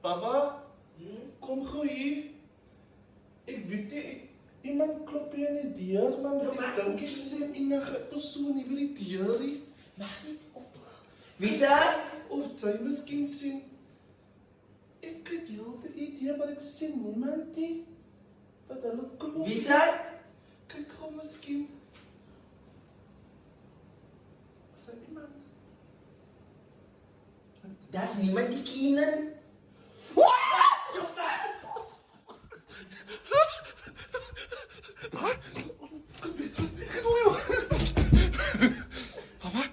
Papa, kom gou hier. Ek weet nie, iemand klop hier aan die deur, man. Ek dink ek sien enige persoon hier by die deur. Maak nie op. Wie is dat? Of sy miskien sien. Ek kyk heeltyd die deur, maar ek sien niemand nie. Wat hulle klop. Wie is dat? Kyk gou miskien. Is daar iemand? Daar's niemand die Keenan. Papa,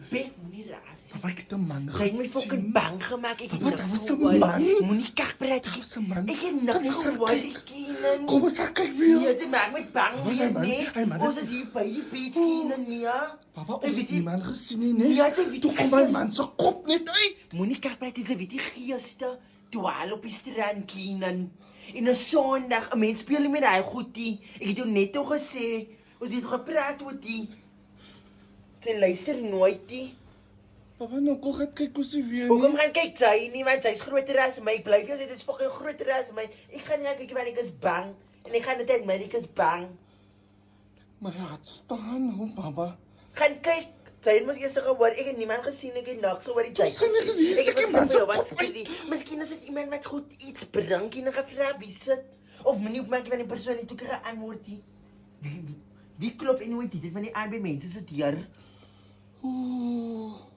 Bek moenie raas. Papa, ek het 'n man Sy het my fucking bang gemaak. Ek het Papa, dat was niks een gehoor. man. Moenie kakpraat. Dat was een man. Ek het niks Kom ons gaan gehoor, kyk. Keenan. Kom ons gaan kyk weer. Nee, dit maak my bang Wat is weer, hy, man? nee. Hy, man, Ons dit- is hier by die beach, Keenan, ja. Papa, Sy ons weet het die nie- man gesien nie, nee. Ja, sy weet Toe nie kom my gees. man se kop net uit. Moenie kakpraat, jy weet die geeste dwaal op die strand, Keenan. En 'n Sondag, 'n mens speel nie met daai goedie. Ek het jou net al gesê, ons het gepraat oor die. Sy luister nooit nie. Papa, nou kom gaan kyk hoe sy weer Hoekom nie. gaan kyk sy nie, want sy's groter as my. Ek bly vir jou sê dit is fucking groter as my. Ek gaan nie kyk want ek is bang. En ek gaan dit admit, ek is bang. Maar laat staan, hoe, papa. Gaan kyk. Sy het mos eers gehoor, ek het niemand gesien, ek het niks oor die tyd. Sy het nie gewees, Ek het ek gesien het vir jou, man wat se sê die? Miskien is dit iemand wat goed iets bring en gevra wie sit. Of moenie opmaak van die persoon nie toe kry antwoord nie. Wie klop en hoe dit van die aan by mense se deur? Oeh.